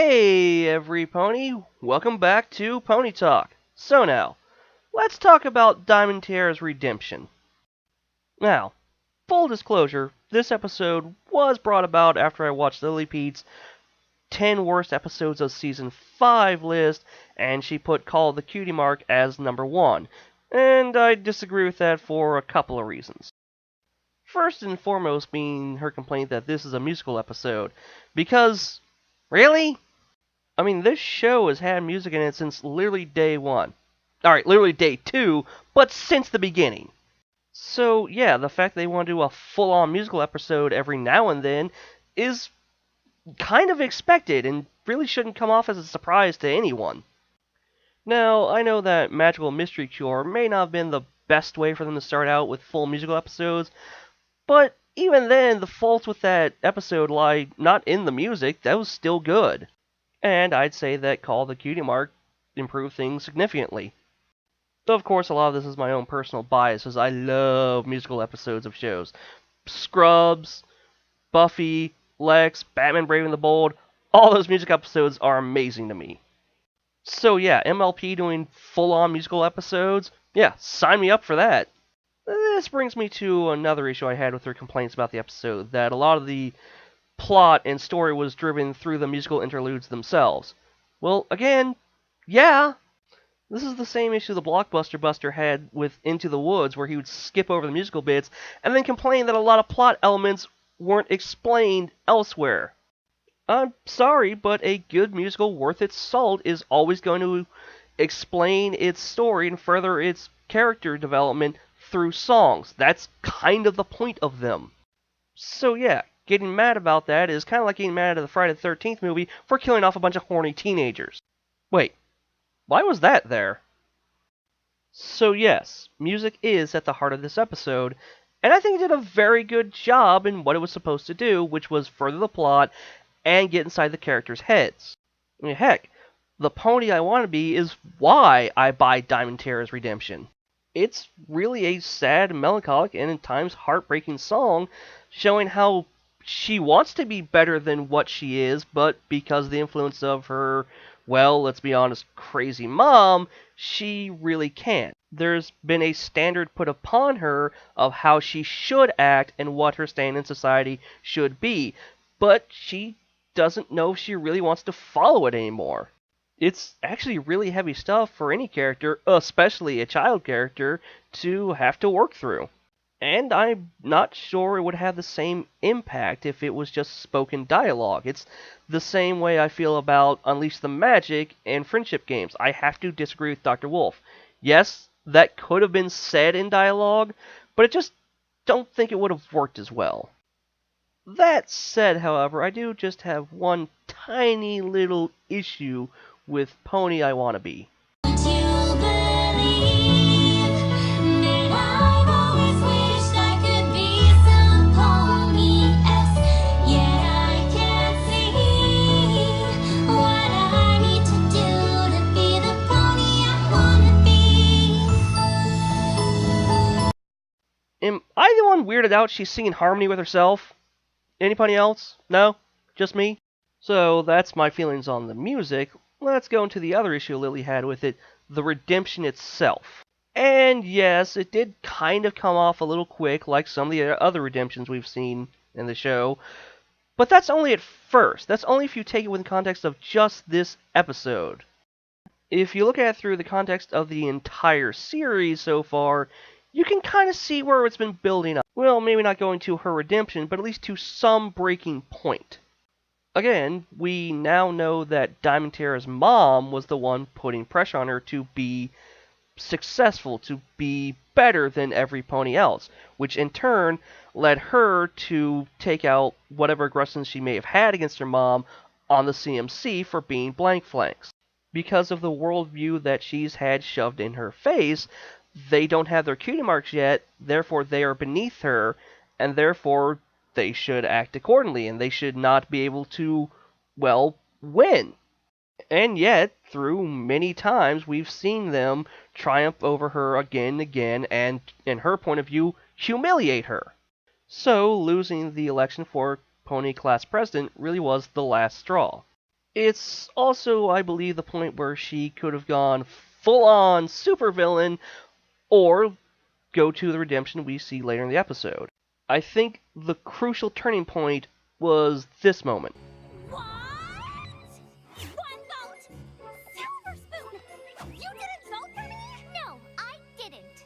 Hey, every pony! Welcome back to Pony Talk. So now, let's talk about Diamond Tiara's redemption. Now, full disclosure, this episode was brought about after I watched Lily Pete's 10 worst episodes of Season 5 list, and she put Call of the Cutie Mark as number 1. And I disagree with that for a couple of reasons. First and foremost being her complaint that this is a musical episode. Because, really? I mean, this show has had music in it since literally day one. Alright, literally day 2, but since the beginning. So, yeah, the fact they want to do a full-on musical episode every now and then is kind of expected and really shouldn't come off as a surprise to anyone. Now, I know that Magical Mystery Cure may not have been the best way for them to start out with full musical episodes, but even then, the faults with that episode lie not in the music, that was still good. And I'd say that Call of the Cutie Mark improved things significantly. Though, of course, a lot of this is my own personal bias, as I love musical episodes of shows. Scrubs, Buffy, Lex, Batman Brave and the Bold, all those music episodes are amazing to me. So yeah, MLP doing full-on musical episodes, yeah, sign me up for that. This brings me to another issue I had with her complaints about the episode, that a lot of the plot and story was driven through the musical interludes themselves. Well, again, yeah. This is the same issue the Blockbuster Buster had with Into the Woods, where he would skip over the musical bits and then complain that a lot of plot elements weren't explained elsewhere. I'm sorry, but a good musical worth its salt is always going to explain its story and further its character development through songs. That's kind of the point of them. So yeah, getting mad about that is kind of like getting mad at the Friday the 13th movie for killing off a bunch of horny teenagers. Wait, why was that there? So yes, music is at the heart of this episode, and I think it did a very good job in what it was supposed to do, which was further the plot and get inside the characters' heads. I mean, heck, The Pony I Want to Be is why I buy Diamond Tiara's Redemption. It's really a sad, melancholic, and at times heartbreaking song, showing how she wants to be better than what she is, but because of the influence of her, well, let's be honest, crazy mom, she really can't. There's been a standard put upon her of how she should act and what her stand in society should be, but she doesn't know if she really wants to follow it anymore. It's actually really heavy stuff for any character, especially a child character, to have to work through. And I'm not sure it would have the same impact if it was just spoken dialogue. It's the same way I feel about Unleash the Magic and friendship games. I have to disagree with Dr. Wolf. Yes, that could have been said in dialogue, but I just don't think it would have worked as well. That said, however, I do just have one tiny little issue with Pony I Wanna Be. Am I the one weirded out she's singing harmony with herself? Anybody else? No? Just me? So that's my feelings on the music. Let's go into the other issue Lily had with it, the redemption itself. And yes, it did kind of come off a little quick, like some of the other redemptions we've seen in the show. But that's only at first. That's only if you take it within the context of just this episode. If you look at it through the context of the entire series so far, you can kind of see where it's been building up. Well, maybe not going to her redemption, but at least to some breaking point. Again, we now know that Diamond Tiara's mom was the one putting pressure on her to be successful, to be better than every pony else, which in turn led her to take out whatever aggression she may have had against her mom on the CMC for being blank flanks. Because of the worldview that she's had shoved in her face, they don't have their cutie marks yet, therefore they are beneath her, and therefore they should act accordingly, and they should not be able to, well, win. And yet, through many times, we've seen them triumph over her again and again, and, in her point of view, humiliate her. So, losing the election for Pony Class President really was the last straw. It's also, I believe, the point where she could have gone full-on supervillain or go to the redemption we see later in the episode. I think the crucial turning point was this moment. What? One vote! Silver Spoon! You didn't vote for me? No, I didn't.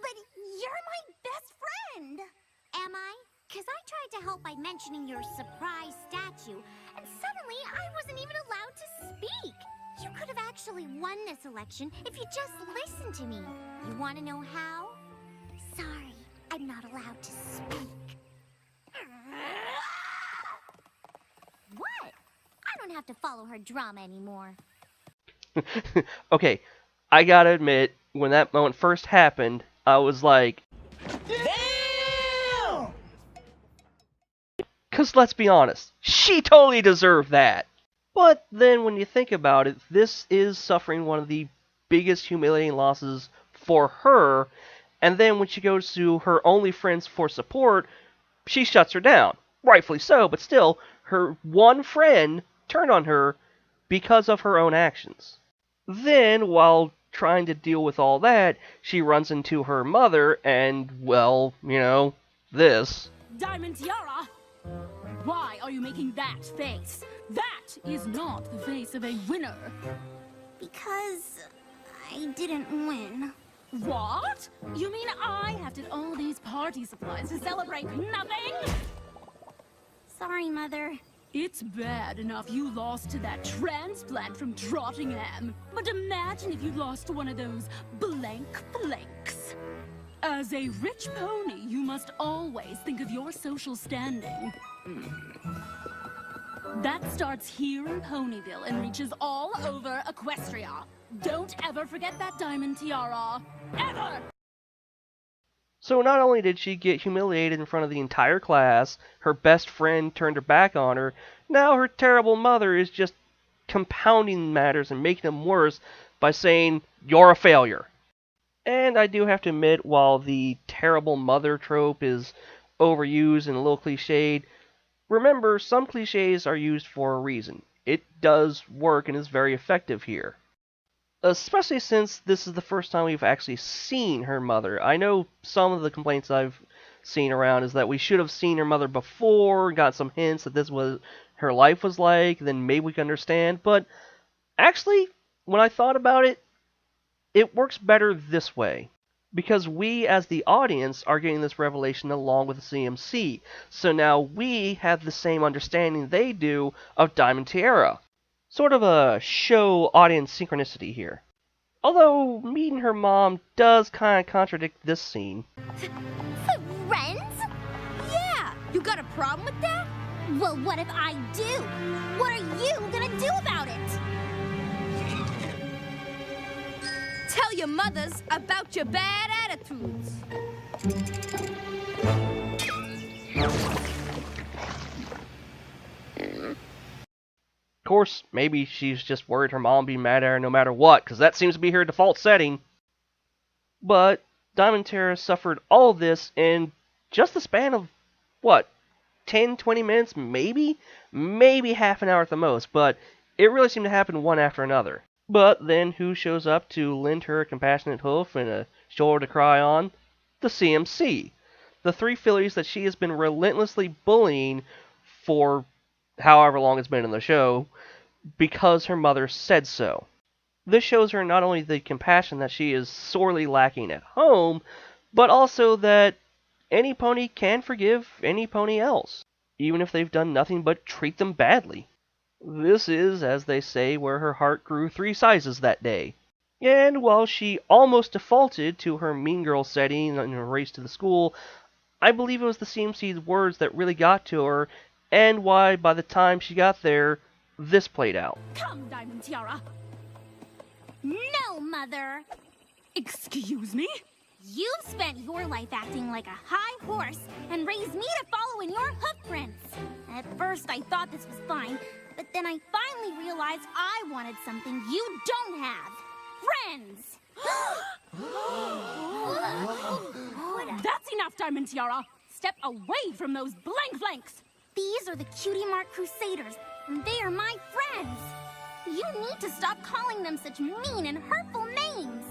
But you're my best friend! Am I? Because I tried to help by mentioning your surprise statue, and suddenly I wasn't even allowed to speak. You could have actually won this election if you just listened to me. You want to know how? Sorry, I'm not allowed to speak. What? I don't have to follow her drama anymore. Okay, I gotta admit, when that moment first happened, I was like, Damn! because let's be honest, she totally deserved that. But then when you think about it, this is suffering one of the biggest humiliating losses for her, and then when she goes to her only friends for support, she shuts her down. Rightfully so, but still, her one friend turned on her because of her own actions. Then, while trying to deal with all that, she runs into her mother and, well, this. Diamond Tiara! Why are you making that face? That is not the face of a winner. Because I didn't win. What? You mean I have to all these party supplies to celebrate nothing? Sorry, Mother. It's bad enough you lost to that transplant from Trottingham. But imagine if you lost to one of those blank flakes. As a rich pony, you must always think of your social standing. That starts here in Ponyville and reaches all over Equestria. Don't ever forget that, Diamond Tiara. Ever! So not only did she get humiliated in front of the entire class, her best friend turned her back on her, now her terrible mother is just compounding matters and making them worse by saying, "You're a failure." And I do have to admit, while the terrible mother trope is overused and a little cliched, remember, some cliches are used for a reason. It does work and is very effective here. Especially since this is the first time we've actually seen her mother. I know some of the complaints I've seen around is that we should have seen her mother before, got some hints that this was her life was like, then maybe we can understand. But actually, when I thought about it, it works better this way. Because we, as the audience, are getting this revelation along with the CMC. So now we have the same understanding they do of Diamond Tiara. Sort of a show audience synchronicity here. Although meeting her mom does kind of contradict this scene. Friends? Yeah! You got a problem with that? Well, what if I do? What are you gonna do about it? Tell your mothers about your bad attitudes. Of course, maybe she's just worried her mom will be mad at her no matter what, because that seems to be her default setting. But Diamond Tiara suffered all of this in just the span of, 10, 20 minutes, maybe? Maybe half an hour at the most, but it really seemed to happen one after another. But then who shows up to lend her a compassionate hoof and a shoulder to cry on? The CMC. The three fillies that she has been relentlessly bullying for however long it's been in the show, because her mother said so. This shows her not only the compassion that she is sorely lacking at home, but also that any pony can forgive any pony else, even if they've done nothing but treat them badly. This is, as they say, where her heart grew 3 sizes that day. And while she almost defaulted to her mean girl setting in her race to the school, I believe it was the CMC's words that really got to her, and why, by the time she got there, this played out. Come, Diamond Tiara. No, Mother! Excuse me? You've spent your life acting like a high horse and raised me to follow in your hoofprints. At first, I thought this was fine, but then I finally realized I wanted something you don't have. Friends! That's enough, Diamond Tiara. Step away from those blank flanks. These are the Cutie Mark Crusaders. They are my friends. You need to stop calling them such mean and hurtful names.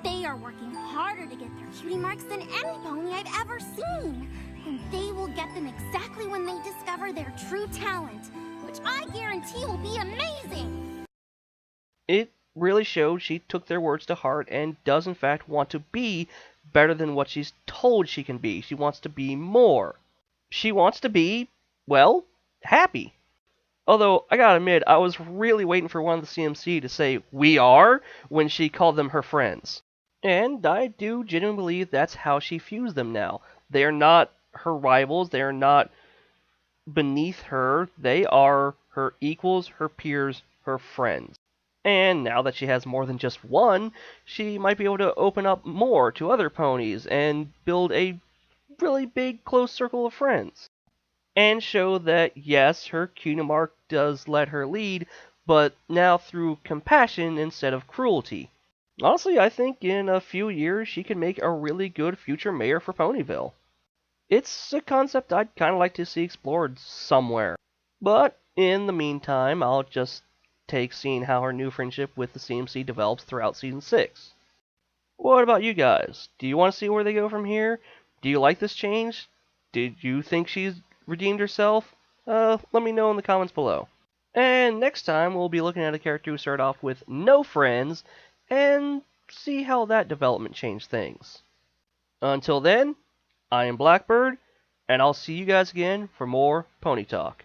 They are working harder to get their cutie marks than any pony I've ever seen. And they will get them exactly when they discover their true talent, which I guarantee will be amazing. It really showed she took their words to heart and does in fact want to be better than what she's told she can be. She wants to be more. She wants to be, well, happy. Although, I gotta admit, I was really waiting for one of the CMC to say, "We are," when she called them her friends. And I do genuinely believe that's how she views them now. They are not her rivals, they are not beneath her, they are her equals, her peers, her friends. And now that she has more than just one, she might be able to open up more to other ponies and build a really big close circle of friends. And show that yes, her cutie mark does let her lead, but now through compassion instead of cruelty. Honestly, I think in a few years she could make a really good future mayor for Ponyville. It's a concept I'd kind of like to see explored somewhere. But in the meantime, I'll just take seeing how her new friendship with the CMC develops throughout Season 6. What about you guys? Do you want to see where they go from here? Do you like this change? Did you think she's redeemed herself? Let me know in the comments below. And next time, we'll be looking at a character who started off with no friends, and see how that development changed things. Until then, I am Blackbird, and I'll see you guys again for more Pony Talk.